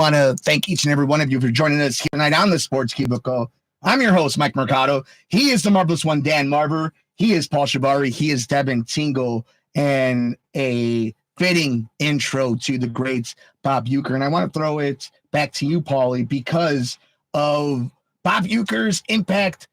want to thank each and every one of you for joining us here tonight on the Sports Cubicle. I'm your host, Mike Mercado. He is the marvelous one, Dan Marver. He is Paul Chivari. He is Devin Tingle. And a fitting intro to the great Bob Uecker. And I want to throw it back to you, Paulie, because of Bob Uecker's impact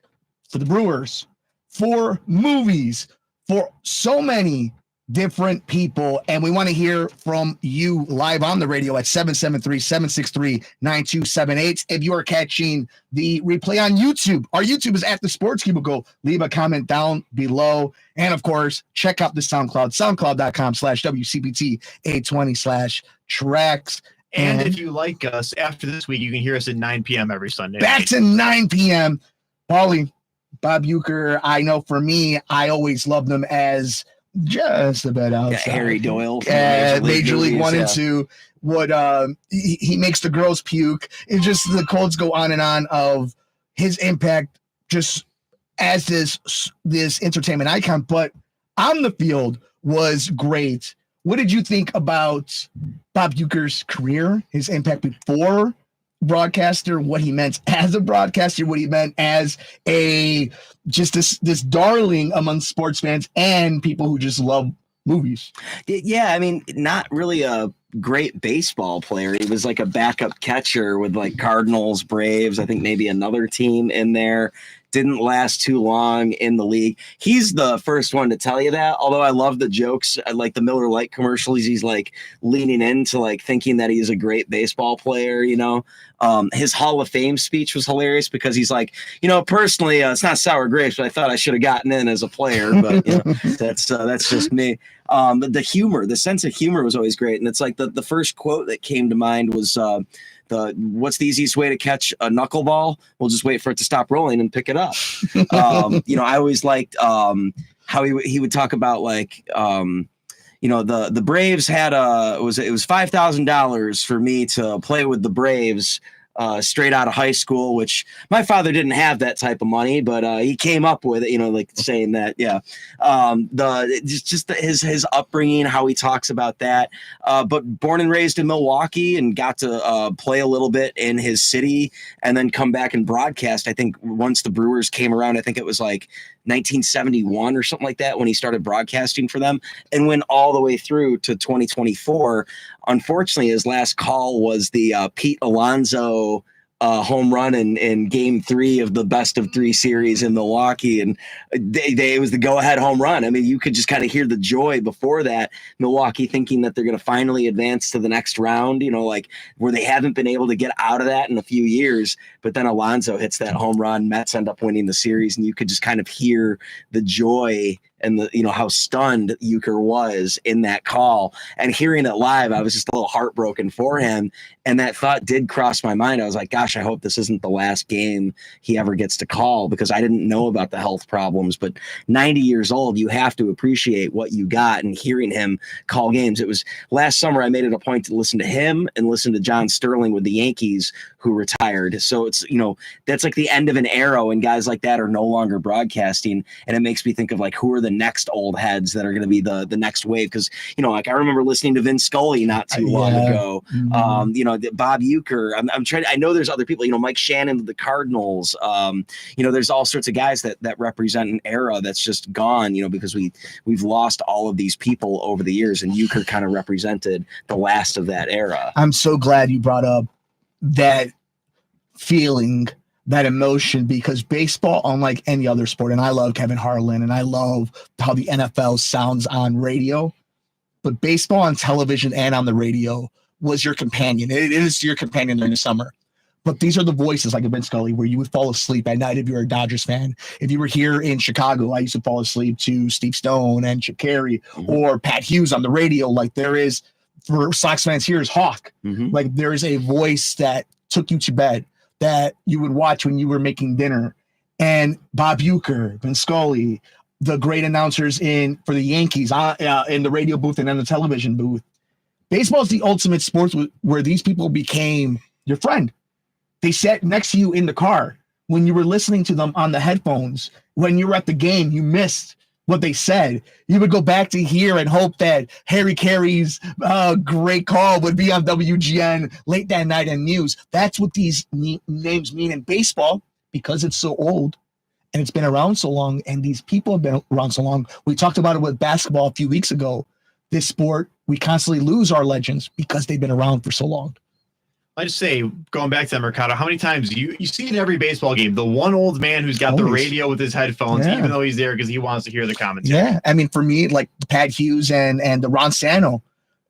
for the Brewers, for movies, for so many different people. And we want to hear from you live on the radio at 773-763-9278. If you are catching the replay on YouTube, our YouTube is at the Sports Cubicle. Leave a comment down below. And of course, check out the SoundCloud, soundcloud.com/WCPT820/tracks. And if you like us after this week, you can hear us at 9 p.m. every Sunday. Back to 9 p.m. Paulie, Bob Uecker, I know for me, I always loved him as just about outside. Harry Doyle. Major League 1 and 2. What he makes the girls puke. It's just the quotes go on and on of his impact just as this entertainment icon. But on the field was great. What did you think about Bob Uecker's career, his impact before broadcaster, what he meant as a broadcaster, what he meant as this darling among sports fans and people who just love movies? Yeah, I mean, not really a great baseball player. He was like a backup catcher with like Cardinals, Braves, I think maybe another team in there. Didn't last too long in the league. He's the first one to tell you that, although I love the jokes. I like the Miller Lite commercials. He's like leaning into like thinking that he's a great baseball player, you know. His Hall of Fame speech was hilarious because he's like, you know, personally, it's not sour grapes, but I thought I should have gotten in as a player, but you know, that's just me. The humor, the sense of humor was always great. And it's like the first quote that came to mind was, what's the easiest way to catch a knuckleball? We'll just wait for it to stop rolling and pick it up. You know, I always liked how he would talk about like, you know, the Braves had it was $5,000 for me to play with the Braves straight out of high school, which my father didn't have that type of money, but he came up with it, you know, like saying that, yeah. His upbringing, how he talks about that. But born and raised in Milwaukee and got to play a little bit in his city and then come back and broadcast. I think once the Brewers came around, I think it was like 1971 or something like that when he started broadcasting for them and went all the way through to 2024. Unfortunately, his last call was the Pete Alonso home run in game 3 of the best of 3 series in Milwaukee. And it was the go-ahead home run. I mean, you could just kind of hear the joy before that, Milwaukee thinking that they're going to finally advance to the next round, you know, like where they haven't been able to get out of that in a few years. But then Alonso hits that home run, Mets end up winning the series, and you could just kind of hear the joy and the, you know, how stunned Uecker was in that call. And hearing it live, I was just a little heartbroken for him. And that thought did cross my mind. I was like, gosh, I hope this isn't the last game he ever gets to call, because I didn't know about the health problems. But 90 years old, you have to appreciate what you got. And hearing him call games, it was last summer, I made it a point to listen to him and listen to John Sterling with the Yankees, who retired. So it's, you know, that's like the end of an era when guys like that are no longer broadcasting. And it makes me think of like, who are the next old heads that are going to be the next wave? Because, you know, like I remember listening to Vin Scully not too long ago. Mm-hmm. You know, Bob Uecker. I'm trying. I know there's other people. You know, Mike Shannon of the Cardinals. You know, there's all sorts of guys that represent an era that's just gone. You know, because we've lost all of these people over the years, and Uecker kind of represented the last of that era. I'm so glad you brought up that feeling, that emotion, because baseball, unlike any other sport, and I love Kevin Harlan and I love how the NFL sounds on radio, but baseball on television and on the radio was your companion. It is your companion during the summer. But these are the voices like Vin Scully, where you would fall asleep at night if you were a Dodgers fan. If you were here in Chicago, I used to fall asleep to Steve Stone and Chivari or Pat Hughes on the radio. Like there is, for Sox fans, here is Hawk. Like there is a voice that took you to bed that you would watch when you were making dinner. And Bob Uecker, Vin Scully, the great announcers for the Yankees in the radio booth and on the television booth. Baseball is the ultimate sport where these people became your friend. They sat next to you in the car when you were listening to them on the headphones. When you were at the game, you missed what they said. You would go back to hear and hope that Harry Carey's great call would be on WGN late that night and news. That's what these names mean in baseball, because it's so old and it's been around so long, and these people have been around so long. We talked about it with basketball a few weeks ago. This sport, we constantly lose our legends because they've been around for so long. I just say, going back to that, Mercado, how many times you see in every baseball game the one old man who's got the radio with his headphones, even though he's there because he wants to hear the commentary. Yeah, I mean, for me, like Pat Hughes and the Ron Santo,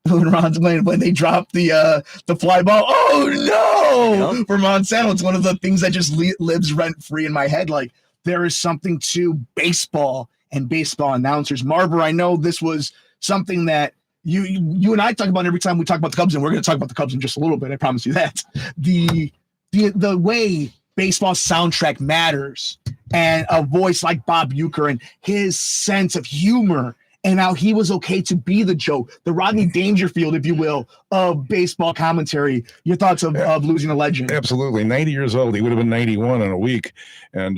when they drop the fly ball, oh no, for Monsanto, it's one of the things that just lives rent free in my head. Like, there is something to baseball and baseball announcers. Marver, I know this was something that you and I talk about every time we talk about the Cubs, and we're going to talk about the Cubs in just a little bit. I promise you that. The way baseball soundtrack matters, and a voice like Bob Uecker and his sense of humor, and how he was okay to be the joke, the Rodney Dangerfield, if you will, of baseball commentary. Your thoughts of losing a legend? Absolutely. 90 years old. He would have been 91 in a week. And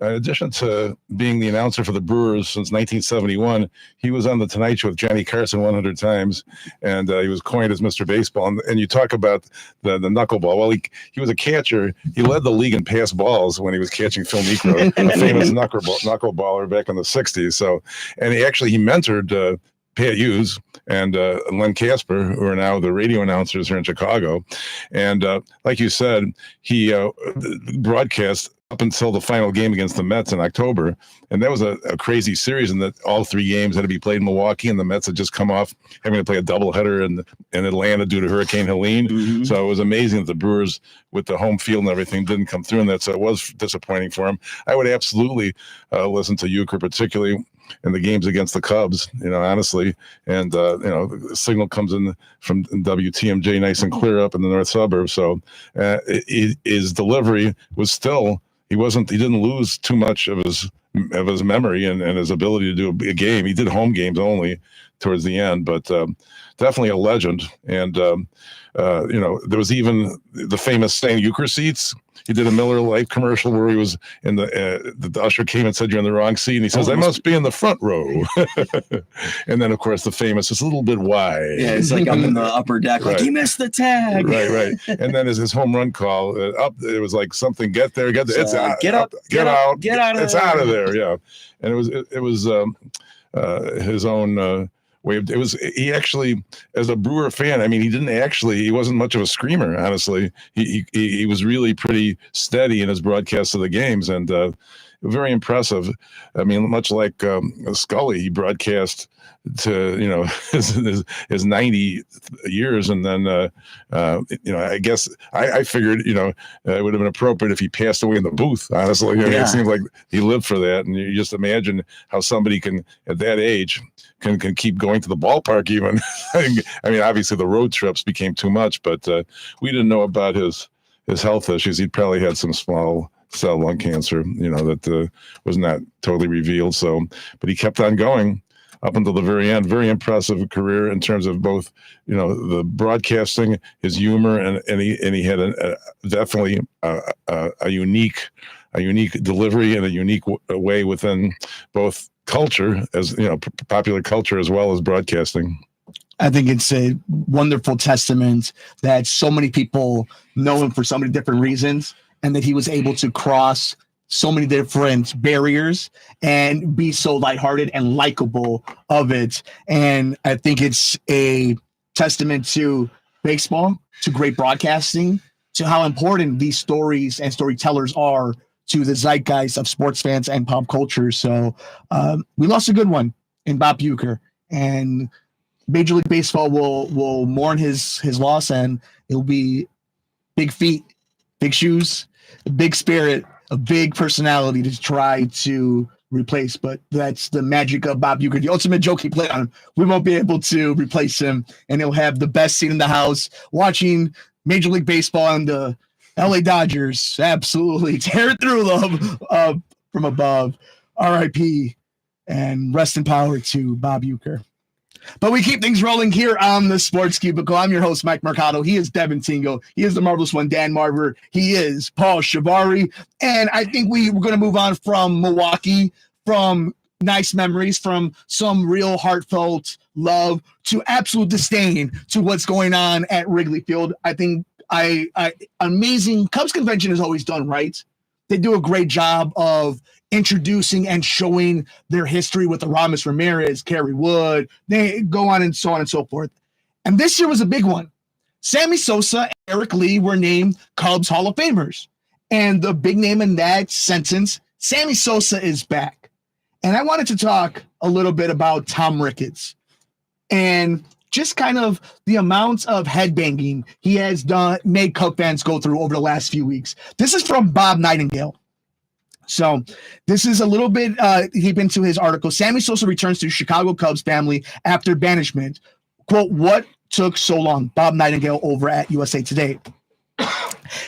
in addition to being the announcer for the Brewers since 1971, he was on The Tonight Show with Johnny Carson 100 times, and he was coined as Mr. Baseball. And you talk about the knuckleball. Well, he was a catcher. He led the league in pass balls when he was catching Phil Niekro, a famous knuckleballer back in the 60s. So, and he mentored Pat Hughes and Len Casper, who are now the radio announcers here in Chicago. And like you said, he broadcast up until the final game against the Mets in October. And that was a crazy series, in that all three games had to be played in Milwaukee, and the Mets had just come off having to play a doubleheader in Atlanta due to Hurricane Helene. Mm-hmm. So it was amazing that the Brewers, with the home field and everything, didn't come through in that. So it was disappointing for him. I would absolutely listen to Uecker, particularly in the games against the Cubs, honestly. And, the signal comes in from WTMJ nice and clear up in the north suburbs. So his delivery was still, he didn't lose too much of his memory and his ability to do a game. He did home games only towards the end, but definitely a legend. And, there was even the famous saying, Uecker seats. He did a Miller Lite commercial where he was in the usher came and said, "You're in the wrong seat." And he says, "I must be in the front row." And then, of course, the famous, it's a little bit wide. Yeah, it's like I'm in the upper deck, like, he missed the tag. Right. And then his home run call, it was like something, get there. It's out. Get out. Get out of there. It's out of there, yeah. And it was his own way of, he actually, as a Brewer fan, I mean, he wasn't much of a screamer, honestly. He was really pretty steady in his broadcasts of the games, and very impressive. I mean, much like Scully, he broadcast to his 90 years, and then I guess I figured it would have been appropriate if he passed away in the booth, honestly. It seems like he lived for that, and you just imagine how somebody can, at that age, can keep going to the ballpark even. I mean, obviously the road trips became too much, but we didn't know about his health issues. He'd probably had some small cell lung cancer, that was not totally revealed. So, but he kept on going up until the very end. Very impressive career in terms of both, the broadcasting, his humor, and he had definitely a unique delivery and a unique way within both culture, as popular culture, as well as broadcasting. I think it's a wonderful testament that so many people know him for so many different reasons, and that he was able to cross so many different barriers and be so lighthearted and likable of it. And I think it's a testament to baseball, to great broadcasting, to how important these stories and storytellers are to the zeitgeist of sports fans and pop culture. So we lost a good one in Bob Uecker, and Major League Baseball will mourn his loss, and it'll be big feet, big shoes, a big spirit, a big personality to try to replace. But that's the magic of Bob Uecker. The ultimate joke he played on him. We won't be able to replace him, and he'll have the best seat in the house watching Major League Baseball and the LA Dodgers absolutely tear through them from above. R.I.P. and rest in power to Bob Uecker. But we keep things rolling here on the Sports Cubicle. I'm your host, Mike Mercado. He is Devin Tingle. He is the marvelous one, Dan Marver. He is Paul Chivari. And I think we're going to move on from Milwaukee, from nice memories, from some real heartfelt love to absolute disdain to what's going on at Wrigley Field. I think amazing. Cubs convention is always done right. They do a great job of introducing and showing their history with Aramis Ramirez, Kerry Wood. They go on and so forth. And this year was a big one. Sammy Sosa and Eric Lee were named Cubs Hall of Famers. And the big name in that sentence, Sammy Sosa is back. And I wanted to talk a little bit about Tom Ricketts and just kind of the amount of headbanging he has made Cub fans go through over the last few weeks. This is from Bob Nightingale. So this is a little bit deep into his article. Sammy Sosa returns to Chicago Cubs family after banishment. Quote, what took so long? Bob Nightingale over at USA Today.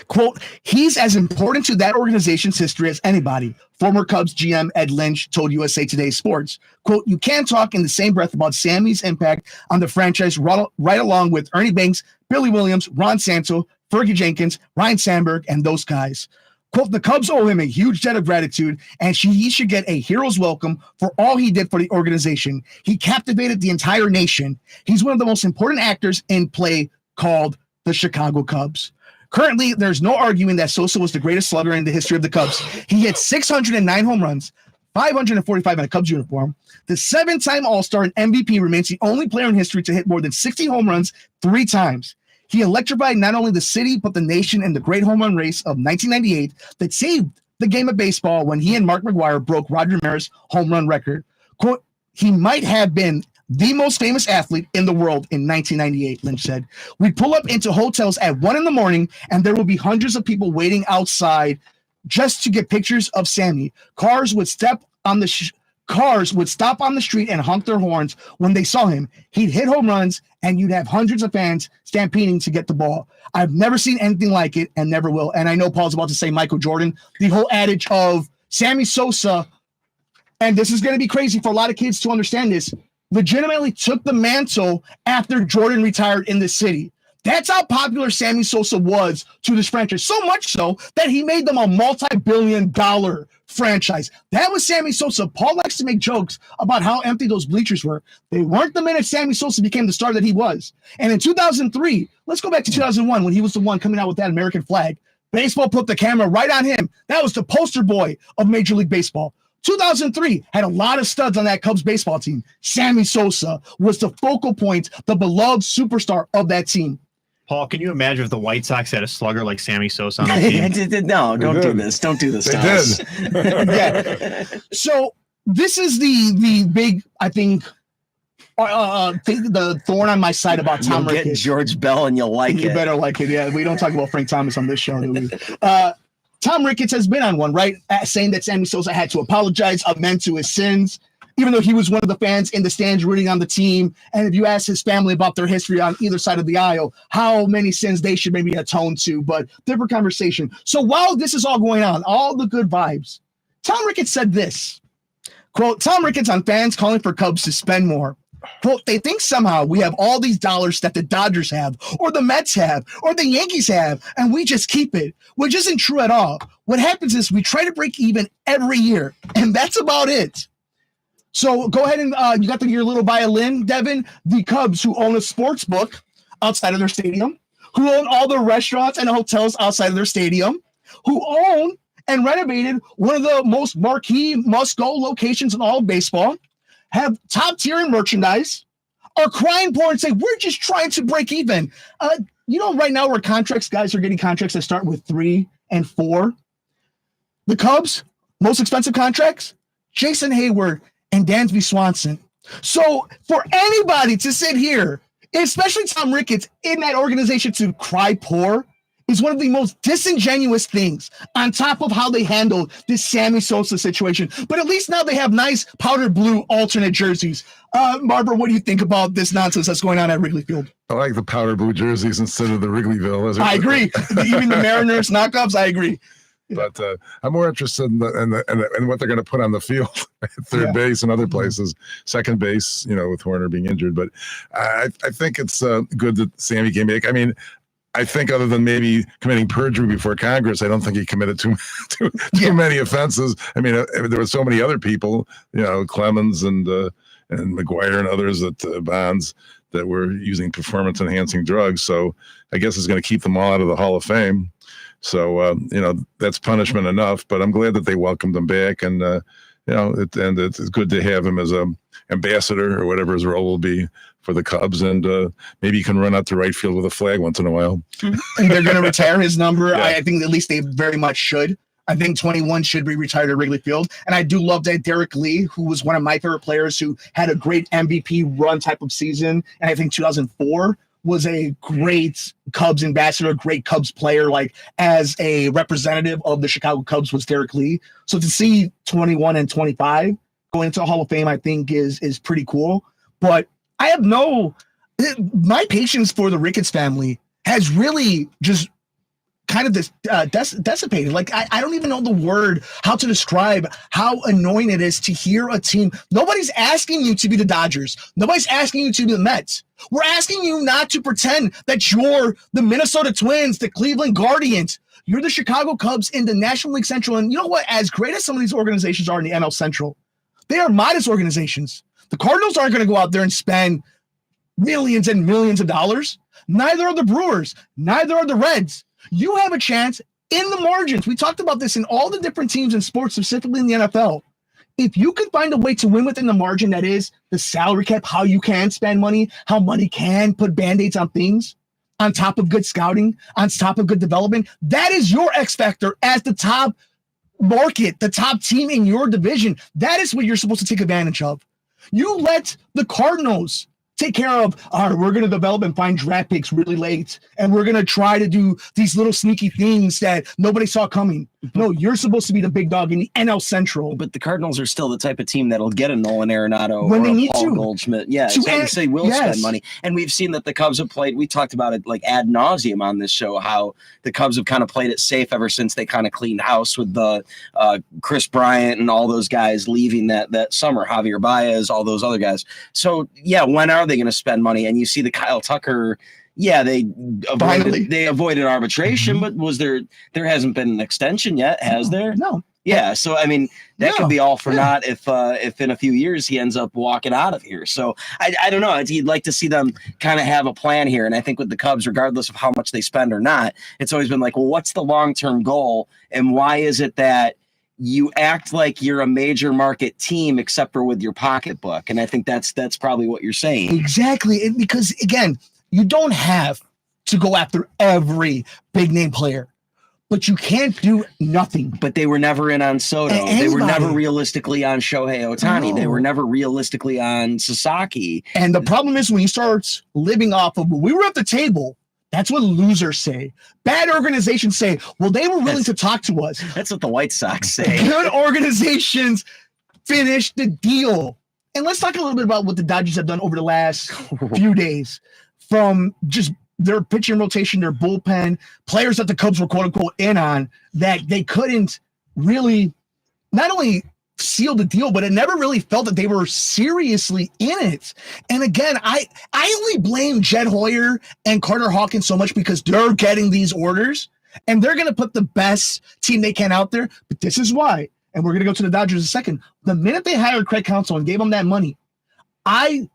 Quote, he's as important to that organization's history as anybody. Former Cubs GM Ed Lynch told USA Today Sports. Quote, you can't talk in the same breath about Sammy's impact on the franchise right along with Ernie Banks, Billy Williams, Ron Santo, Fergie Jenkins, Ryan Sandberg, and those guys. Quote, the Cubs owe him a huge debt of gratitude, and he should get a hero's welcome for all he did for the organization. He captivated the entire nation. He's one of the most important actors in play called the Chicago Cubs. Currently, there's no arguing that Sosa was the greatest slugger in the history of the Cubs. He hit 609 home runs, 545 in a Cubs uniform. The 7-time All-Star and MVP remains the only player in history to hit more than 60 home runs 3 times. He electrified not only the city, but the nation in the great home run race of 1998 that saved the game of baseball when he and Mark McGwire broke Roger Maris' home run record. Quote, he might have been the most famous athlete in the world in 1998, Lynch said. We'd pull up into hotels at 1 a.m, and there would be hundreds of people waiting outside just to get pictures of Sammy. Cars would stop on the street and honk their horns when they saw him. He'd hit home runs, and you'd have hundreds of fans stampeding to get the ball. I've never seen anything like it and never will. And I know Paul's about to say Michael Jordan. The whole adage of Sammy Sosa, and this is going to be crazy for a lot of kids to understand this, legitimately took the mantle after Jordan retired in the city. That's how popular Sammy Sosa was to this franchise. So much so that he made them a multi-billion-dollar franchise. That was Sammy Sosa. Paul likes to make jokes about how empty those bleachers were. They weren't the minute Sammy Sosa became the star that he was. And in 2003, let's go back to 2001 when he was the one coming out with that American flag. Baseball put the camera right on him. That was the poster boy of Major League Baseball. 2003 had a lot of studs on that Cubs baseball team. Sammy Sosa was the focal point, the beloved superstar of that team. Paul, can you imagine if the White Sox had a slugger like Sammy Sosa on the team? No, don't do this. Don't do this to us. Yeah. So this is the big, I think the thorn on my side about Tom Ricketts. Get George Bell and you'll like it. You better like it. Yeah, we don't talk about Frank Thomas on this show, do we? Tom Ricketts has been on one, right? Saying that Sammy Sosa had to apologize, amend to his sins, even though he was one of the fans in the stands rooting on the team. And if you ask his family about their history on either side of the aisle, how many sins they should maybe atone to, but different conversation. So while this is all going on, all the good vibes, Tom Ricketts said this, quote, Tom Ricketts on fans calling for Cubs to spend more. Quote, they think somehow we have all these dollars that the Dodgers have, or the Mets have, or the Yankees have, and we just keep it, which isn't true at all. What happens is we try to break even every year, and that's about it. So go ahead and you got your little violin, Devin. The Cubs, who own a sports book outside of their stadium, who own all the restaurants and hotels outside of their stadium, who own and renovated one of the most marquee must-go locations in all of baseball, have top-tier in merchandise, are crying poor and say, we're just trying to break even. Right now where guys are getting contracts that start with 3 and 4. The Cubs, most expensive contracts, Jason Hayward and Dansby Swanson. So for anybody to sit here, especially Tom Ricketts, in that organization to cry poor is one of the most disingenuous things, on top of how they handled this Sammy Sosa situation. But at least now they have nice powder blue alternate jerseys. Marver, what do you think about this nonsense that's going on at Wrigley Field? I like the powder blue jerseys instead of the Wrigleyville. I agree. Even the Mariners knockoffs, I agree. But I'm more interested in what they're going to put on the field at third base and other places, second base, with Horner being injured. But I think it's good that Sammy came back. I mean, I think other than maybe committing perjury before Congress, I don't think he committed too many offenses. I mean, there were so many other people, Clemens and McGuire and others Bonds that were using performance enhancing drugs. So I guess it's going to keep them all out of the Hall of Fame. So, that's punishment enough, but I'm glad that they welcomed him back. And, it's good to have him as a ambassador or whatever his role will be for the Cubs, and maybe he can run out to right field with a flag once in a while. And they're going to retire his number. Yeah. I think at least they very much should. I think 21 should be retired at Wrigley Field. And I do love that Derek Lee, who was one of my favorite players, who had a great MVP run type of season, and I think 2004 was a great Cubs ambassador, great Cubs player, like as a representative of the Chicago Cubs was Derek Lee. So to see 21 and 25 going into the Hall of Fame, I think is pretty cool. But I have my patience for the Ricketts family has really just kind of dissipated. Like, I don't even know the word, how to describe how annoying it is to hear a team. Nobody's asking you to be the Dodgers. Nobody's asking you to be the Mets. We're asking you not to pretend that you're the Minnesota Twins, the Cleveland Guardians. You're the Chicago Cubs in the National League Central. And you know what? As great as some of these organizations are in the NL Central, they are modest organizations. The Cardinals aren't going to go out there and spend millions and millions of dollars. Neither are the Brewers. Neither are the Reds. You have a chance in the margins. We talked about this in all the different teams in sports, specifically in the NFL. If you can find a way to win within the margin, that is the salary cap, how you can spend money, how money can put Band-Aids on things, on top of good scouting, on top of good development, that is your X factor as the top market, the top team in your division. That is what you're supposed to take advantage of. You let the Cardinals take care of, all right, we're going to develop and find draft picks really late, and we're going to try to do these little sneaky things that nobody saw coming. No, you're supposed to be the big dog in the NL Central. But the Cardinals are still the type of team that'll get a Nolan Arenado when or they need Paul to. Goldschmidt. Yeah, they will spend money. And we've seen that the Cubs have played, we talked about it like ad nauseum on this show, how the Cubs have kind of played it safe ever since they kind of cleaned house with the Chris Bryant and all those guys leaving that summer, Javier Baez, all those other guys. So, yeah, when are they going to spend money? And you see the Kyle Tucker, they avoided arbitration, but there hasn't been an extension yet, has there? No. Yeah, so I mean that could be all for naught if in a few years he ends up walking out of here. So I don't know. You'd like to see them kind of have a plan here, and I think with the Cubs, regardless of how much they spend or not, it's always been like, well, what's the long-term goal, and why is it that you act like you're a major market team except for with your pocketbook? And I think that's probably what you're saying. Exactly, because again, you don't have to go after every big name player, but you can't do nothing. But they were never in on Soto. They were never realistically on Shohei Ohtani. No. They were never realistically on Sasaki. And the problem is when you start living off of, we were at the table, that's what losers say. Bad organizations say, well, they were willing to talk to us. That's what the White Sox say. Good organizations finish the deal. And let's talk a little bit about what the Dodgers have done over the last few days. From just their pitching rotation, their bullpen, players that the Cubs were quote unquote in on, that they couldn't really not only seal the deal, but it never really felt that they were seriously in it. And again, I only blame Jed Hoyer and Carter Hawkins so much because they're getting these orders and they're going to put the best team they can out there. But this is why, and we're going to go to the Dodgers in a second. The minute they hired Craig Counsell and gave him that money, I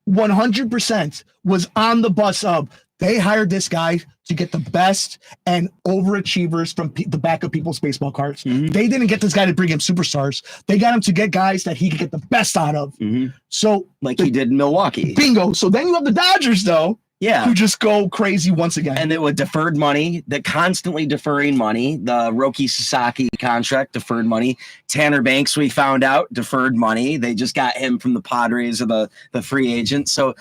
100% was on the bus of they hired this guy to get the best and overachievers from the back of people's baseball cards. Mm-hmm. They didn't get this guy to bring him superstars. They got him to get guys that he could get the best out of. Mm-hmm. So, like he did in Milwaukee. Bingo. So then you have the Dodgers, though. Yeah. Who just go crazy once again. And it was deferred money, the constantly deferring money, the Roki Sasaki contract, deferred money. Tanner Banks, we found out, deferred money. They just got him from the Padres or the free agent. So,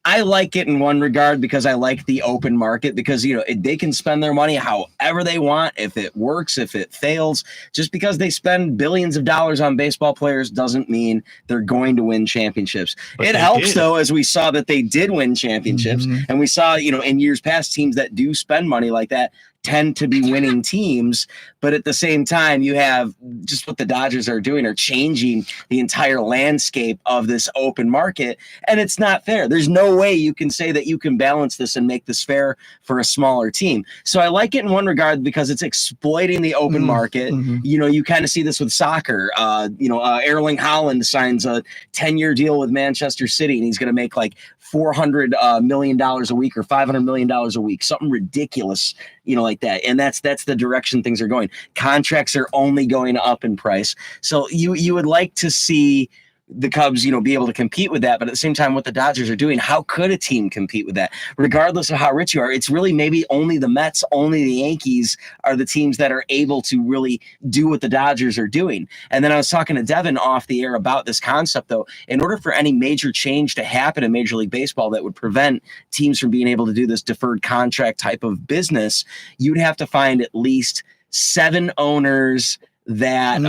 I like it in one regard because I like the open market because, they can spend their money however they want. If it works, if it fails, just because they spend billions of dollars on baseball players doesn't mean they're going to win championships. But it helps, though, as we saw that they did win championships. Mm-hmm. And we saw, in years past, teams that do spend money like that tend to be winning teams, but at the same time, you have just what the Dodgers are doing are changing the entire landscape of this open market, and it's not fair. There's no way you can say that you can balance this and make this fair for a smaller team. So I like it in one regard because it's exploiting the open market. You know, you kind of see this with soccer. Erling Haaland signs a 10-year deal with Manchester City, and he's going to make like $400 million a week or $500 million a week, something ridiculous, like that. And that's the direction things are going. Contracts are only going up in price. So you would like to see the Cubs, be able to compete with that. But at the same time, what the Dodgers are doing, how could a team compete with that? Regardless of how rich you are, it's really maybe only the Mets, only the Yankees are the teams that are able to really do what the Dodgers are doing. And then I was talking to Devin off the air about this concept, though. In order for any major change to happen in Major League Baseball that would prevent teams from being able to do this deferred contract type of business, you'd have to find at least 7 owners that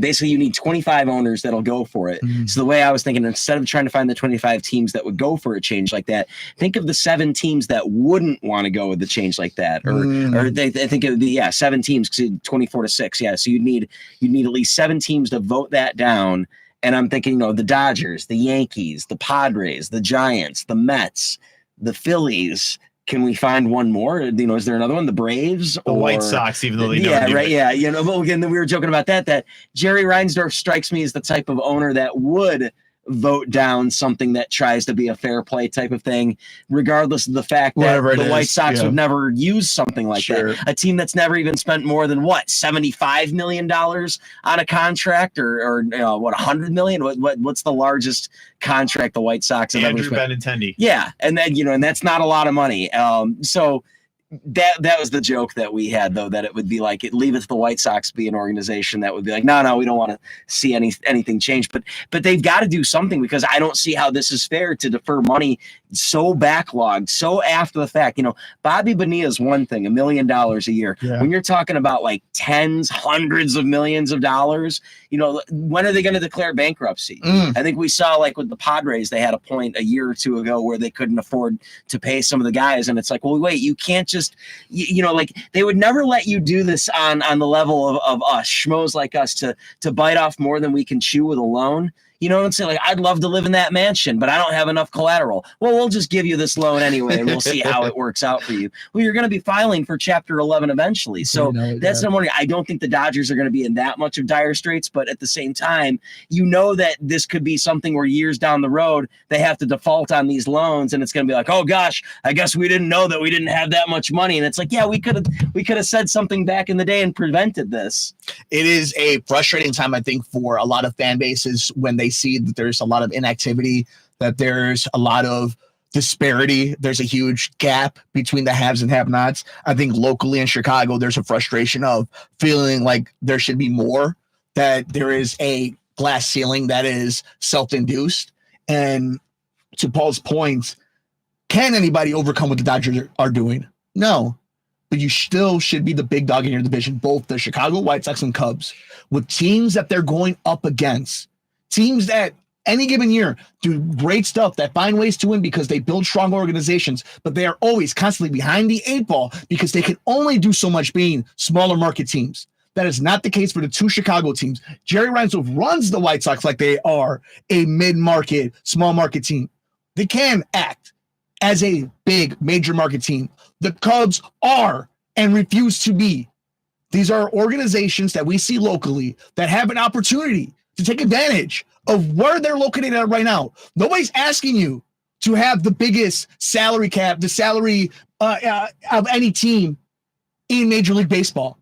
basically you need 25 owners that'll go for it. So the way I was thinking, instead of trying to find the 25 teams that would go for a change like that, think of the 7 teams that wouldn't want to go with the change like that, or they think it would be 7 teams, 24-6. So you'd need at least 7 teams to vote that down. And I'm thinking, the Dodgers, the Yankees, the Padres, the Giants, the Mets, the Phillies. Can we find one more? Is there another one? The Braves? The White Sox, even though they never do it. But again, we were joking about that Jerry Reinsdorf strikes me as the type of owner that would vote down something that tries to be a fair play type of thing, regardless of the fact that the White Sox would never use something like that. A team that's never even spent more than $75 million on a contract, or $100 million. What's the largest contract the White Sox have ever spent? Andrew Benintendi. Yeah, and then and that's not a lot of money. So that was the joke that we had, though, that it would be like, it leaveth the White Sox be an organization that would be like, no, we don't want to see anything change. But they've got to do something, because I don't see how this is fair to defer money so backlogged, so after the fact. Bobby Bonilla is one thing, $1 million a year. Yeah. When you're talking about like tens, hundreds of millions of dollars, when are they going to declare bankruptcy? I think we saw, like with the Padres, they had a point a year or two ago where they couldn't afford to pay some of the guys. And it's like, well, wait, you can't just, like they would never let you do this on the level of us, schmoes like us, to bite off more than we can chew with a loan. You know what I'm saying? Like, I'd love to live in that mansion, but I don't have enough collateral. Well, we'll just give you this loan anyway, and we'll see how it works out for you. Well, you're going to be filing for Chapter 11 eventually. So that's no more. I don't think the Dodgers are going to be in that much of dire straits, but at the same time, that this could be something where years down the road, they have to default on these loans, and it's going to be like, oh gosh, I guess we didn't know that we didn't have that much money. And it's like, yeah, we could have said something back in the day and prevented this. It is a frustrating time, I think, for a lot of fan bases when they see that there's a lot of inactivity, that there's a lot of disparity. There's a huge gap between the haves and have-nots. I think locally in Chicago, there's a frustration of feeling like there should be more, that there is a glass ceiling that is self-induced. And to Paul's point, can anybody overcome what the Dodgers are doing? No. But you still should be the big dog in your division, both the Chicago White Sox and Cubs, with teams that they're going up against. Teams that any given year do great stuff, that find ways to win because they build strong organizations, but they are always constantly behind the 8 ball because they can only do so much being smaller market teams. That is not the case for the 2 Chicago teams. Jerry Reinsdorf runs the White Sox like they are a mid-market, small market team. They can act as a big major market team. The Cubs are and refuse to be. These are organizations that we see locally that have an opportunity to take advantage of where they're located at right now. Nobody's asking you to have the biggest salary cap, the salary of any team in Major League Baseball.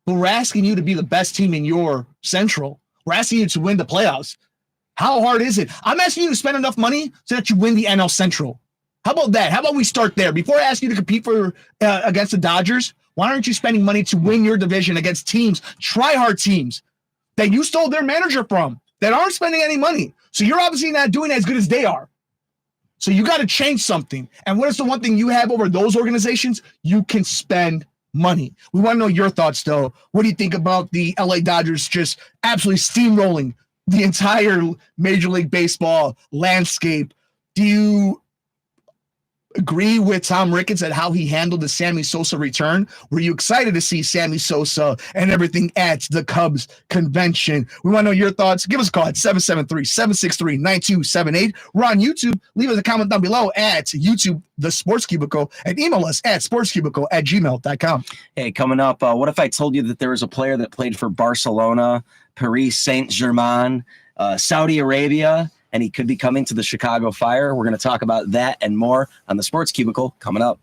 But we're asking you to be the best team in your Central. We're asking you to win the playoffs. How hard is it? I'm asking you to spend enough money so that you win the NL Central. How about that? How about we start there? Before I ask you to compete for against the Dodgers, why aren't you spending money to win your division against teams, try-hard teams, that you stole their manager from, that aren't spending any money? So you're obviously not doing as good as they are. So you got to change something. And what is the one thing you have over those organizations? You can spend money. We want to know your thoughts, though. What do you think about the LA Dodgers just absolutely steamrolling the entire Major League Baseball landscape? agree with Tom Ricketts at how he handled the Sammy Sosa return? Were you excited to see Sammy Sosa and everything at the Cubs convention? We want to know your thoughts. Give us a call at 773-763-9278. We're on YouTube. Leave us a comment down below at YouTube, The Sports Cubicle, and email us at sportscubicle@gmail.com. Hey, coming up, what if I told you that there was a player that played for Barcelona, Paris Saint-Germain, Saudi Arabia, and he could be coming to the Chicago Fire? We're going to talk about that and more on the Sports Cubicle coming up.